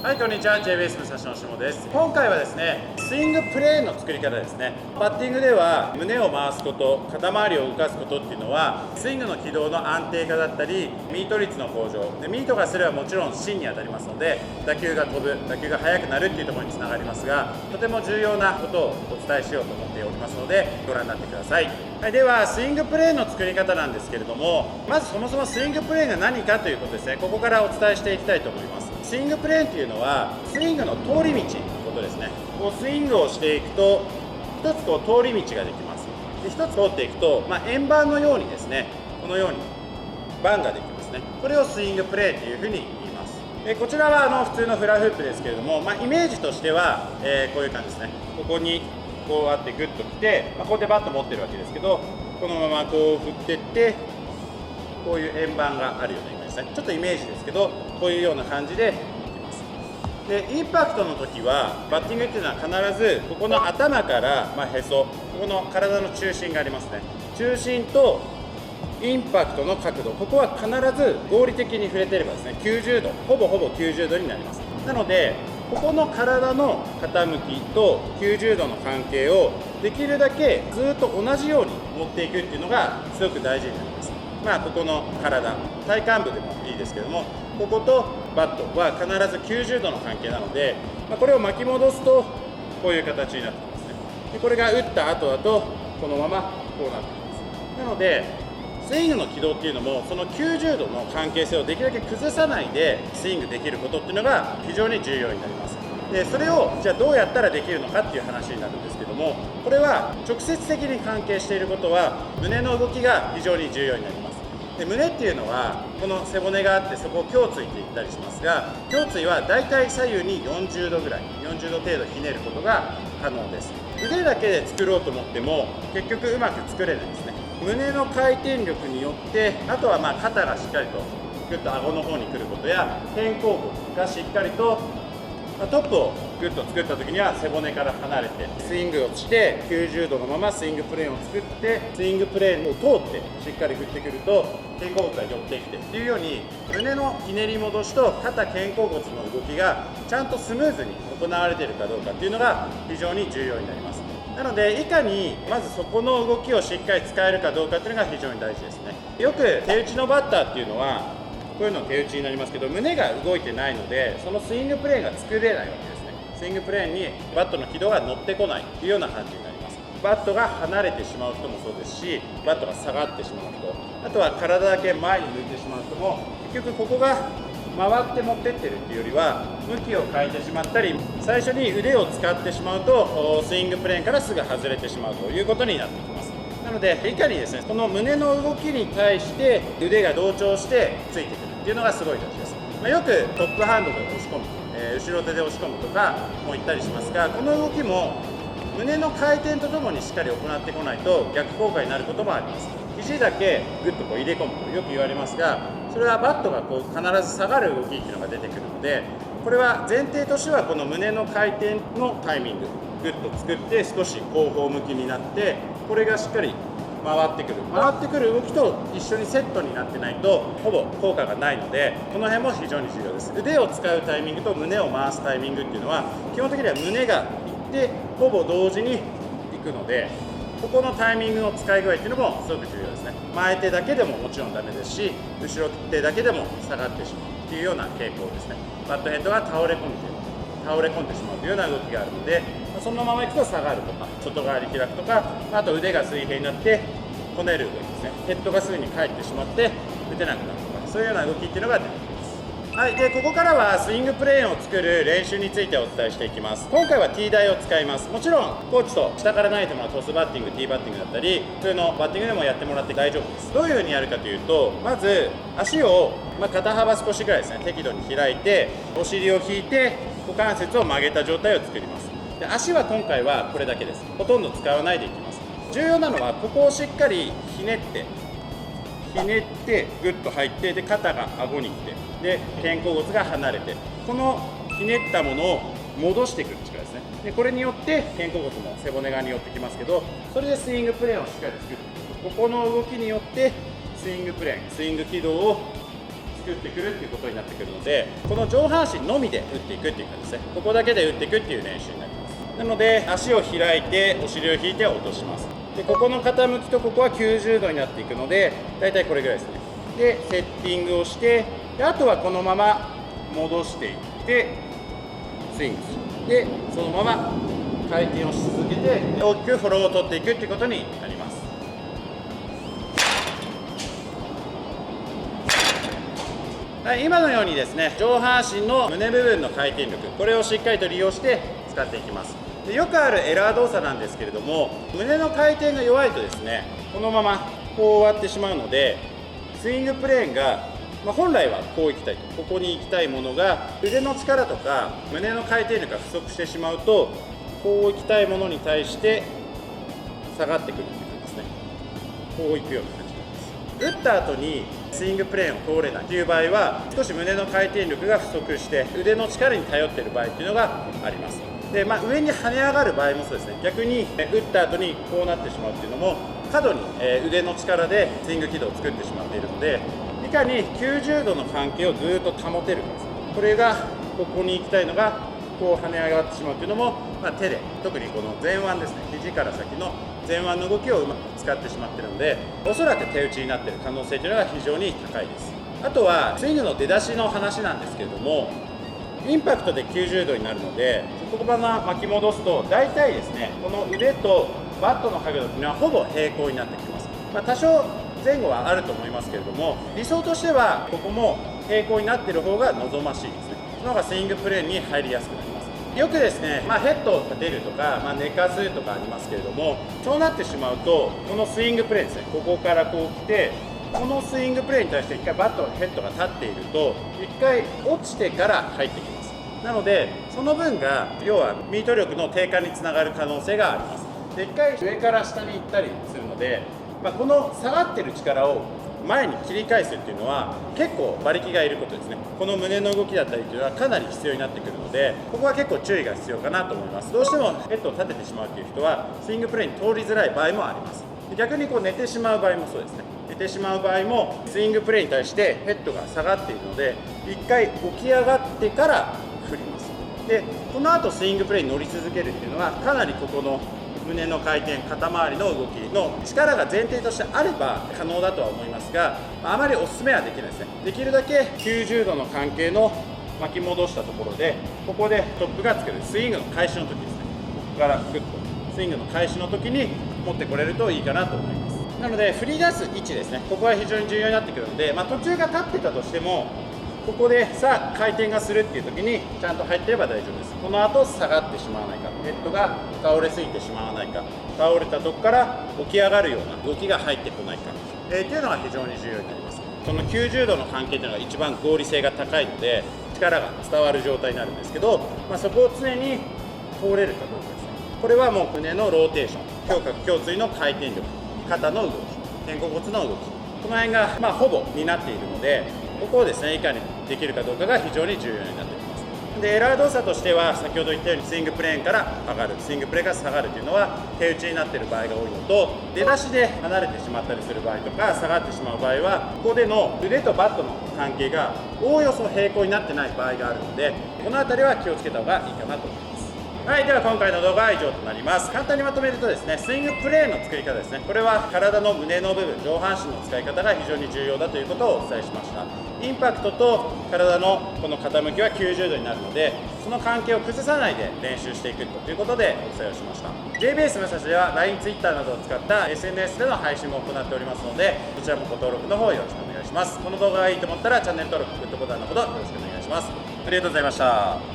はい、こんにちは。JBS 武蔵野下です。今回はですね、スイングプレーンの作り方ですね。バッティングでは胸を回すこと、肩周りを動かすことっていうのは、スイングの軌道の安定化だったり、ミート率の向上で、ミートがすればもちろん芯に当たりますので、打球が飛ぶ、打球が速くなるっていうところにつながりますが、とても重要なことをお伝えしようと思っておりますので、ご覧になってください。はい、ではスイングプレーンの作り方なんですけれども、まずそもそもスイングプレーンが何かということですね。ここからお伝えしていきたいと思います。スイングプレーンというのはスイングの通り道のことですね。こうスイングをしていくと一つこう通り道ができます。で一つ通っていくと、円盤のようにですね、このようにバンができますね。これをスイングプレーンというふうに言います。でこちらは普通のフラフープですけれども、イメージとしては、こういう感じですね。ここにこうあってグッときて、ここでバット持ってるわけですけど、このままこう振っていってこういう円盤があるようなイメージですね。ちょっとイメージですけど、こういうような感じでいきます。でインパクトの時はバッティングっていうのは必ずここの頭から、へそ、ここの体の中心がありますね。中心とインパクトの角度、ここは必ず合理的に触れていればですね、90度、ほぼ90度になります。なのでここの体の傾きと90度の関係をできるだけずっと同じように持っていくっていうのがすごく大事になります。ここの体、体幹部でもいいですけども、こことバットは必ず90度の関係なので、これを巻き戻すとこういう形になってきますね。でこれが打った後だとこのままこうなってきます。なのでスイングの軌道っていうのもその90度の関係性をできるだけ崩さないでスイングできることっていうのが非常に重要になります。でそれをじゃあどうやったらできるのかっていう話になるんですけども、これは直接的に関係していることは胸の動きが非常に重要になります。で胸っていうのはこの背骨があってそこを胸椎って言ったりしますが、胸椎はだいたい左右に40度ぐらい、40度程度ひねることが可能です。腕だけで作ろうと思っても結局うまく作れないんですね。胸の回転力によって、あとは肩がしっかりとグッと顎の方に来ることや、肩甲骨がしっかりとトップをグッと作った時には背骨から離れてスイングをして90度のままスイングプレーンを作って、スイングプレーンを通ってしっかり振ってくると肩甲骨が寄ってきてっていうように、胸のひねり戻しと肩肩甲骨の動きがちゃんとスムーズに行われているかどうかっていうのが非常に重要になります。なのでいかにまずそこの動きをしっかり使えるかどうかっていうのが非常に大事ですね。よく手打ちのバッターっていうのはこういうの手打ちになりますけど、胸が動いてないのでそのスイングプレーンが作れないわけですね。スイングプレーンにバットの軌道が乗ってこないというような感じになります。バットが離れてしまう人もそうですし、バットが下がってしまう人、あとは体だけ前に向いてしまう人も結局ここが回って持ってってるっていうよりは向きを変えてしまったり、最初に腕を使ってしまうとスイングプレーンからすぐ外れてしまうということになってきます。なのでいかにですね、この胸の動きに対して腕が同調してついてくるっていうのがすごい大事です。よくトップハンドで押し込む、後ろ手で押し込むとかも言ったりしますが、この動きも胸の回転とともにしっかり行ってこないと逆効果になることもあります。肘だけグッとこう入れ込むとよく言われますが、それはバットがこう必ず下がる動きっていうのが出てくるので、これは前提としてはこの胸の回転のタイミンググッと作って少し後方向きになって、これがしっかり回ってくる動きと一緒にセットになってないとほぼ効果がないので、この辺も非常に重要です。腕を使うタイミングと胸を回すタイミングっていうのは基本的には胸がいってほぼ同時にいくので、ここのタイミングの使い具合っていうのもすごく重要ですね。前手だけでももちろんダメですし、後ろ手だけでも下がってしまうっていうような傾向ですね。バットヘッドが倒れ込んでしまうというような動きがあるので、そのままいくと下がるとか外側に開くとか、あと腕が水平になってこねる動きですね。ヘッドがすぐに返ってしまって打てなくなるとか、そういうような動きっていうのが出てきます。はい、でここからはスイングプレーンを作る練習についてお伝えしていきます。今回は T 台を使います。もちろんコーチと下から投げてもらうトスバッティング、T バッティングだったり普通のバッティングでもやってもらって大丈夫です。どういう風にやるかというと、まず足を、肩幅少しぐらいですね、適度に開いてお尻を引いて股関節を曲げた状態を作ります。で足は今回はこれだけです。ほとんど使わないでいきます。重要なのはここをしっかりひねってグッと入って、で肩が顎に来て、で肩甲骨が離れて、このひねったものを戻してくる力ですね。でこれによって肩甲骨も背骨側に寄ってきますけど、それでスイングプレーンをしっかり作る。ここの動きによってスイングプレーン、スイング軌道をくってくるっていうことになってくるので、この上半身のみで打っていくっていう感じですね。ここだけで打っていくっていう練習になります。なので足を開いてお尻を引いて落とします。でここの傾きとここは90度になっていくので、だいたいこれぐらいですね。でセッティングをして、であとはこのまま戻していってスイングする。でそのまま回転をし続けて大きくフォローを取っていくっていうことになります。はい、今のようにですね、上半身の胸部分の回転力、これをしっかりと利用して使っていきます。でよくあるエラー動作なんですけれども、胸の回転が弱いとですね、このままこう割ってしまうので、スイングプレーンが、本来はこう行きたいと、ここに行きたいものが腕の力とか胸の回転力が不足してしまうと、こう行きたいものに対して下がってくるっていう感じですね。こう行くような感じなんです。打った後にスイングプレーンを通れないという場合は、少し胸の回転力が不足して腕の力に頼っている場合っていうのがあります。で、上に跳ね上がる場合もそうですね。逆に打った後にこうなってしまうっていうのも、過度に腕の力でスイング軌道を作ってしまっているので、いかに90度の関係をずっと保てるかです。これがここに行きたいのがこう跳ね上がってしまうっていうのも、手で、特にこの前腕ですね、肘から先の前腕の動きをうまく使ってしまっているので、おそらく手打ちになっている可能性というのが非常に高いです。あとはスイングの出だしの話なんですけれども、インパクトで90度になるので、そこから巻き戻すと大体ですね、この腕とバットの角度というのはほぼ平行になってきます。多少前後はあると思いますけれども、理想としてはここも平行になっている方が望ましいですね。その方がスイングプレーンに入りやすくなります。よくですね、ヘッドを立てるとか、寝かすとかありますけれども、そうなってしまうと、このスイングプレーンですね、ここからこう来て、このスイングプレーに対して1回バット、ヘッドが立っていると、1回落ちてから入ってきます。なので、その分が要はミート力の低下につながる可能性があります。で、1回上から下に行ったりするので、この下がってる力を前に切り返すっていうのは結構馬力がいることですね。この胸の動きだったりっていうのはかなり必要になってくるので、ここは結構注意が必要かなと思います。どうしてもヘッドを立ててしまうっていう人はスイングプレーに通りづらい場合もあります。逆にこう寝てしまう場合もそうですね。寝てしまう場合もスイングプレーに対してヘッドが下がっているので、1回起き上がってから振ります。で、この後スイングプレーに乗り続けるっていうのはかなりここの胸の回転、肩周りの動きの力が前提としてあれば可能だとは思いますが、あまりお勧めはできないですね。できるだけ90度の関係の巻き戻したところで、ここでトップがつけるスイングの開始の時ですね。ここからグッとスイングの開始の時に持ってこれるといいかなと思います。なので振り出す位置ですね、ここは非常に重要になってくるので、途中が立ってたとしても、ここでさあ回転がするっていう時にちゃんと入ってれば大丈夫です。この後下がってしまわないか、ヘッドが倒れすぎてしまわないか、倒れたとこから起き上がるような動きが入ってこないか、っていうのが非常に重要になります。この90度の関係というのが一番合理性が高いので、力が伝わる状態になるんですけど、そこを常に通れるかどうかですね。これはもう胸のローテーション、胸郭胸椎の回転力、肩の動き、肩甲骨の動き、この辺がほぼになっているので、ここをですね、いかにできるかどうかが非常に重要になってきます。で、エラー動作としては、先ほど言ったようにスイングプレーンから上がる、スイングプレーから下がるというのは手打ちになっている場合が多いのと、出だしで離れてしまったりする場合とか、下がってしまう場合は、ここでの腕とバットの関係がおおよそ平行になってない場合があるので、この辺りは気をつけた方がいいかなと思います。はい、では今回の動画は以上となります。簡単にまとめるとですね、スイングプレーの作り方ですね。これは体の胸の部分、上半身の使い方が非常に重要だということをお伝えしました。インパクトと体のこの傾きは90度になるので、その関係を崩さないで練習していくということでお伝えをしました。JBS 武蔵では LINE、Twitter などを使った SNS での配信も行っておりますので、こちらもご登録の方よろしくお願いします。この動画がいいと思ったらチャンネル登録、グッドボタンのほどよろしくお願いします。ありがとうございました。